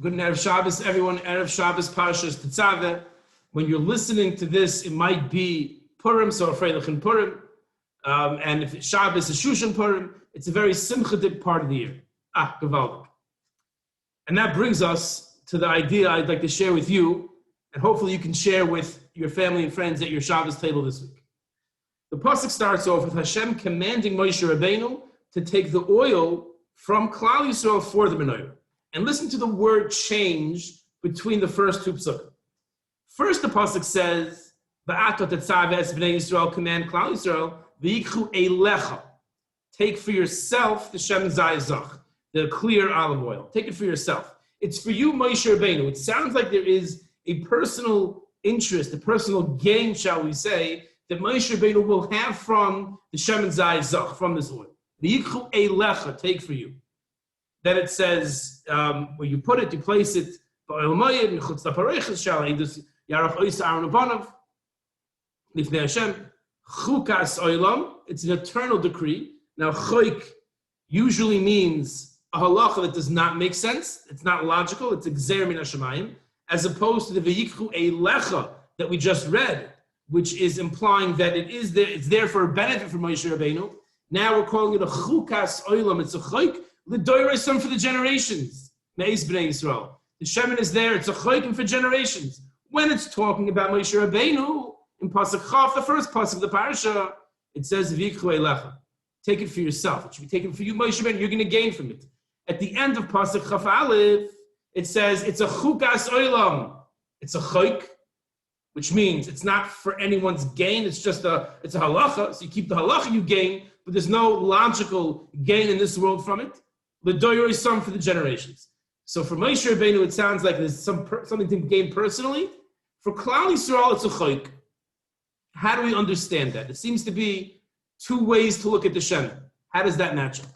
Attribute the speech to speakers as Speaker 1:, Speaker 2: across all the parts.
Speaker 1: Good Erev Shabbos, everyone. Erev Shabbos, Parshas, Tetzaveh. When you're listening to this, it might be Purim, so Freilichen Purim. And if Shabbos is Shushan Purim, it's a very simchadik part of the year. Gewaldig. And that brings us to the idea I'd like to share with you, and hopefully you can share with your family and friends at your Shabbos table this week. The pasuk starts off with Hashem commanding Moshe Rabbeinu to take the oil from Klal Yisrael for the Menorah. And listen to the word change between the first two psukim. First, the pasuk says, "Va'ato Tetzaveh es bnei Yisrael, command Klal Yisrael, v'yikchu eilecha." Take for yourself the Shem Zayzach, the clear olive oil. Take it for yourself. It's for you, Moshe Rabbeinu. It sounds like there is a personal interest, a personal gain, shall we say, that Moshe Rabbeinu will have from the Shem Zayzach, from this oil. V'yikchu eilecha, take for you. Then it says, where you put it, you place it, it's an eternal decree. Now, choik usually means a halacha that does not make sense. It's not logical. It's gzer min hashamayim, as opposed to the v'yikchu eilecha that we just read, which is implying that it is there. It's there for a benefit for Moshe Rabbeinu. Now we're calling it a chukas oilam. It's a choik. The doira is some for the generations. Me'ez b'nei Yisrael. The shemen is there. It's a choikim for generations. When it's talking about Moshe Rabbeinu in pasuk Chaf, the first pasuk of the parsha, it says v'yikchu eilecha. Take it for yourself. It should be taken for you, Moshe Rabbeinu. You're going to gain from it. At the end of pasuk Chaf Aleph, it says it's a chukas oilam. It's a choik, which means it's not for anyone's gain. It's just it's a halacha. So you keep the halacha, you gain, but there's no logical gain in this world from it. The doyer is some for the generations. So for Moshe Rabbeinu, it sounds like there's something to gain personally. For Klal Yisrael, it's a choik. How do we understand that? There seems to be two ways to look at the Shem. How does that match up?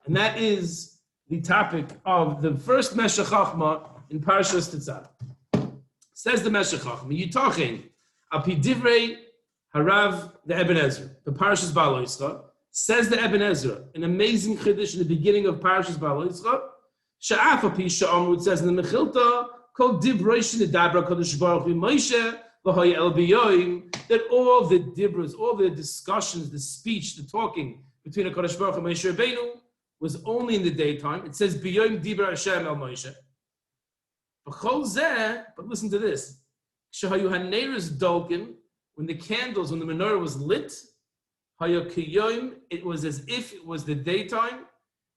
Speaker 1: And that is the topic of the first Meshech Chachma in Parshas Tetzaveh. Says the Meshech Chachma, Yitachin, Api Divrei Harav the Eben Ezra, the Parshas Ba'al Yisra. Says the Eben Ezra, an amazing chiddush in the beginning of Parshas Ba'al Yisra. Sha'af api sha'amru, it says in the Mechilta, Kol divrei shenidabra Kadosh Baruch Hu Moshe v'hoya el b'yoyim, that all the dibras, all the discussions, the speech, the talking between Kadosh Baruch Hu and Moshe Rabbeinu was only in the daytime. It says b'yoyim dibra Hashem el Moshe. But listen to this. Shehayu haneres dolken, when the candles, when the menorah was lit, it was as if it was the daytime,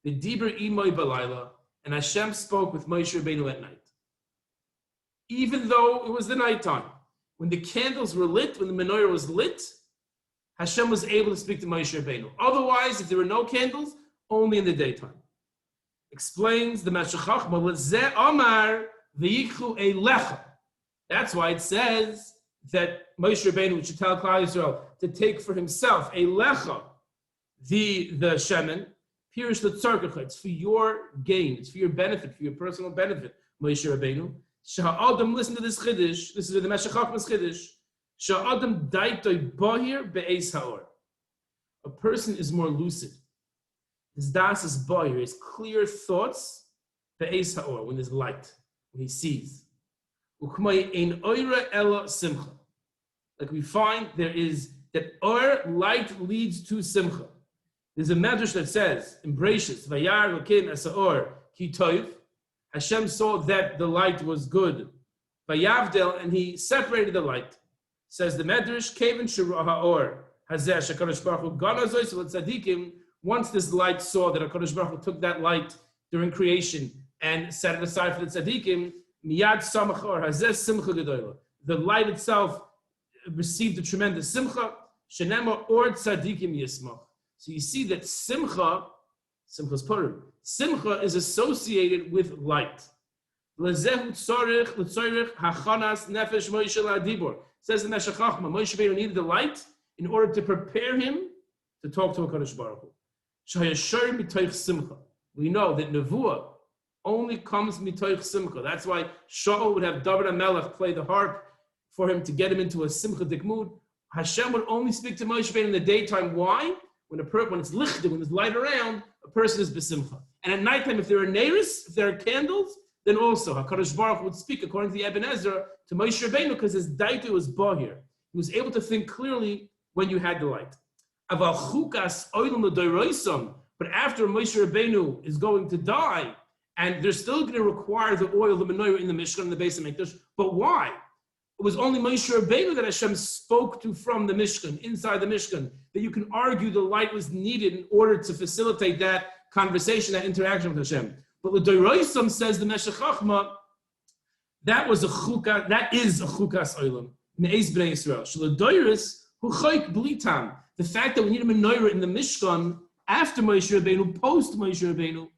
Speaker 1: the Dibur Imoy Balayla, and Hashem spoke with Moshe Rabbeinu at night. Even though it was the nighttime, when the candles were lit, when the menorah was lit, Hashem was able to speak to Moshe Rabbeinu. Otherwise, if there were no candles, only in the daytime. Explains the Meshech Chachma, L'zeh Omar v'yikchu eilecha. That's why it says that Moshe Rabbeinu should tell Klal Yisrael to take for himself a lecha, the shemen, pirish l'tzarkecha. It's for your gain. It's for your benefit, for your personal benefit. Moshe Rabbeinu. Sha'adam, listen to this chiddush. This is the Meshech Chachma's chiddush. Sha'adam daitoi bahir be'eis ha'or. A person is more lucid. His das is bahir, his clear thoughts be'eis ha'or, when there's light, when he sees. Ukmai ein oira ela simcha. Like we find there is that or light leads to simcha. There's a medrash that says in Brachos, Vayar Elokim Esaor Ki Tov. Hashem saw that the light was good. Vayavdel, and he separated the light. Says the medrash, Kevin Shura Haor Hazeh Shakadosh Baruch Hu Ganazois Tzadikim. Once this light saw that Hakadosh Baruch Hu took that light during creation and set it aside for the tzadikim, Miyad Samach Or Hazeh Simcha Gedolah. The light itself received a tremendous simcha. Shenema or tzadikim yismach. So you see that simcha's Purim. Simcha is associated with light. Lezehu tzorich hachanas nefesh Moshe la'adibor. Says the Meshech Chachma, Moshe Rabbeinu needed the light in order to prepare him to talk to HaKadosh Baruch Hu. Shayashar mitoich simcha. We know that nevuah only comes mitoich simcha. That's why Shaul would have David HaMelech play the harp for him to get him into a simchadik mood. Hashem would only speak to Moshe Rabbeinu in the daytime. Why? When it's lichted, when there's light around, a person is besimcha. And at nighttime, if there are neiros, if there are candles, then also HaKadosh Baruch Hu would speak according to the Eben Ezra to Moshe Rabbeinu because his daita was bahir. He was able to think clearly when you had the light. Aval chukas oilam l'doiraisam, but after Moshe Rabbeinu is going to die, and they're still going to require the oil, the menorah in the Mishkan, in the base of Mikdash. But why? It was only Moshe Rabbeinu that Hashem spoke to from the Mishkan, inside the Mishkan, that you can argue the light was needed in order to facilitate that conversation, that interaction with Hashem. But the Doiraisam says the Meshech Chachma, that is a chukas oilam. Me'ez b'nei Yisrael. Sh'ledoiris hu chayk b'litam. The fact that we need a menorah in the Mishkan after Moshe Rabbeinu, post Moshe Rabbeinu,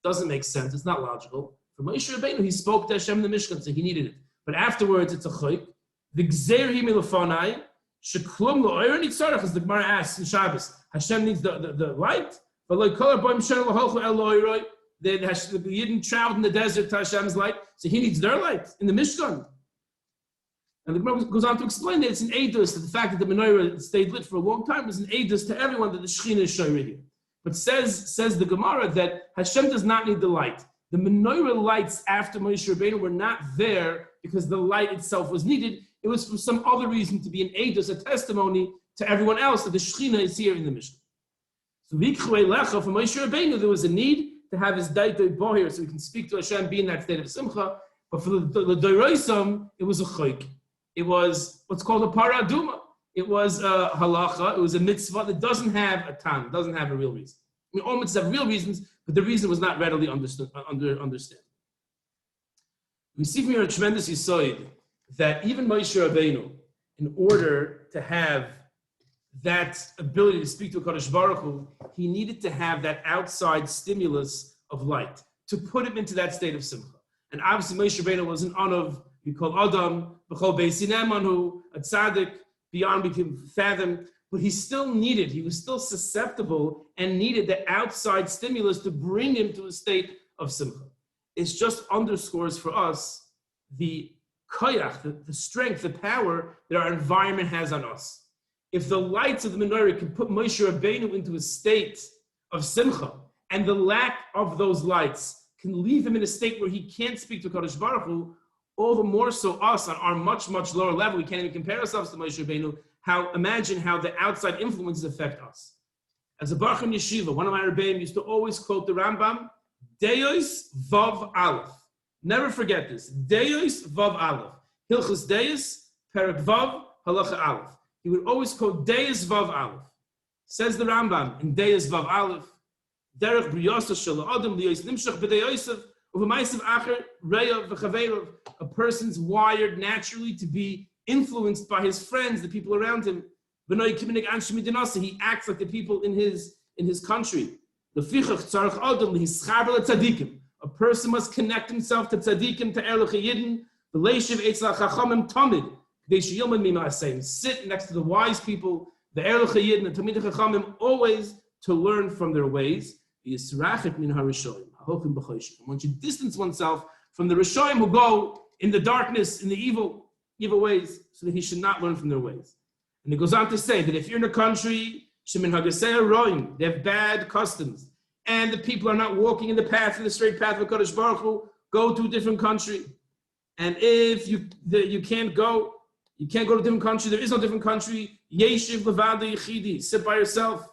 Speaker 1: doesn't make sense. It's not logical. For Moshe Rabbeinu, he spoke to Hashem in the Mishkan, so he needed it. But afterwards, it's a chayk. The gzer hi milofanai sheklum lo'oyer nitzarach, as the Gemara asks in Shabbos. Hashem needs the light. But like kol ha'boim shen l'holchu el lo'oyroi, the Yidden traveled in the desert to Hashem's light, so he needs their light in the Mishkan. And the Gemara goes on to explain that it's an edus, that the fact that the menorah stayed lit for a long time was an edus to everyone that the Shekhinah is shayra here. But says the Gemara that Hashem does not need the light. The menorah lights after Moshe Rabbeinu were not there because the light itself was needed. It was for some other reason to be an edus, a testimony to everyone else that the Shekhinah is here in the Mishkan. So Vikhrei Lecha, for Moshe Rabbeinu, there was a need to have his daitoi bohir so he can speak to Hashem, be in that state of simcha. But for the Doiraisam, it was a chayk. It was what's called a paraduma. It was a halacha. It was a mitzvah that doesn't have a tam, doesn't have a real reason. I mean, all mitzvahs have real reasons, but the reason was not readily understood. We see from here a tremendous yisoid that even Moshe Rabbeinu, in order to have that ability to speak to a Kadosh Baruch Hu, he needed to have that outside stimulus of light to put him into that state of simcha. And obviously Moshe Rabbeinu was an anav, we call Adam, b'chol beisinem anhu, a tzaddik, beyond we can fathom, but he was still susceptible and needed the outside stimulus to bring him to a state of simcha. It just underscores for us the koyach, the strength, the power that our environment has on us. If the lights of the menorah can put Moshe Rabbeinu into a state of simcha, and the lack of those lights can leave him in a state where he can't speak to Kadosh Baruch Hu, all the more so us on our much, much lower level, we can't even compare ourselves to Moshe Rabbeinu. Imagine how the outside influences affect us. As a Baruch in Yeshiva, one of my Rebbeim used to always quote the Rambam, Deos Vav Aleph. Never forget this. Deos Vav Aleph. Hilchus Deos, Perek Vav, Halacha Aleph. He would always quote Deis Vav Aleph. Says the Rambam in Deis Vav Aleph, Derech Briyasa Shel Adam Liyos Nimshach B'Dei Yosef Uv'Maisav Acher Reya V'Chaveirov. A person's wired naturally to be influenced by his friends, the people around him. V'Noi Kiminig Anshe Midinasa. He acts like the people in his country. L'Fichach Tzarech Adam L'Hischaber L'Tzadikim. A person must connect himself to Tzadikim, to Erlich Yidden. V'Leishiv Eitz L'Chachamim Tamid. Sit next to the wise people, the Erlich Yidden, the Talmidei Chachamim, always to learn from their ways. Once you distance oneself from the Rishoyim who go in the darkness, in the evil ways, so that he should not learn from their ways. And it goes on to say that if you're in a country, they have bad customs, and the people are not walking in the straight path of Kadosh Baruch Hu, go to a different country. And if you can't go to a different country, there is no different country, Yeshiv Levada Yechidi, sit by yourself.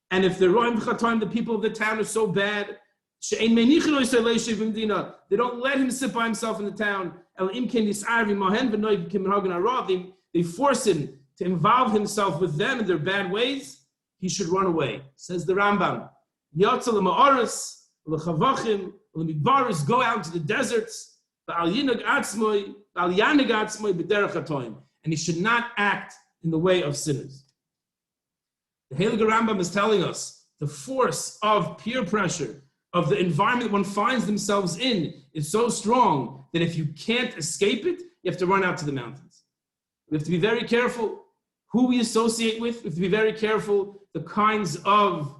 Speaker 1: And if the Roim Chatoim, the people of the town, are so bad, they don't let him sit by himself in the town. They force him to involve himself with them in their bad ways. He should run away. Says the Rambam, go out to the deserts, and he should not act in the way of sinners. The Heilige Rambam is telling us the force of peer pressure, of the environment one finds themselves in, is so strong that if you can't escape it, you have to run out to the mountains. We have to be very careful who we associate with. We have to be very careful the kinds of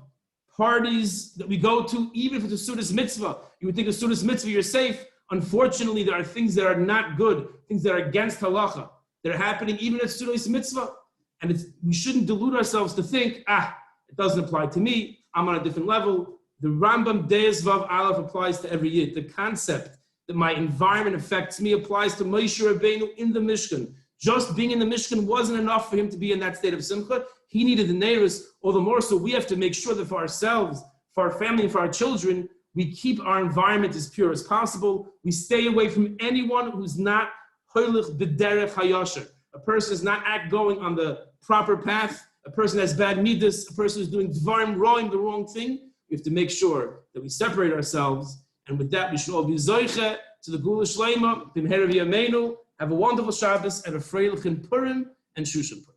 Speaker 1: parties that we go to, even if it's a Sudas mitzvah. You would think a Sudas mitzvah, you're safe. Unfortunately, there are things that are not good, things that are against halacha, that are happening even at Sudas mitzvah. And we shouldn't delude ourselves to think, it doesn't apply to me, I'm on a different level. The Rambam Deis Vav Aleph applies to every Yid. The concept that my environment affects me applies to Moshe Rabbeinu in the Mishkan. Just being in the Mishkan wasn't enough for him to be in that state of simcha. He needed the neiros, all the more so we have to make sure that for ourselves, for our family, and for our children, we keep our environment as pure as possible. We stay away from anyone who's not hoilich b'derech hayasher. A person is not going on the proper path. A person has bad midas. A person who's doing dvarim wrong, the wrong thing. We have to make sure that we separate ourselves. And with that, we should all be zoiche to the Gula Shleima, B'mehera V'yameinu. Have a wonderful Shabbos and a Freilichen Purim and Shushan Purim.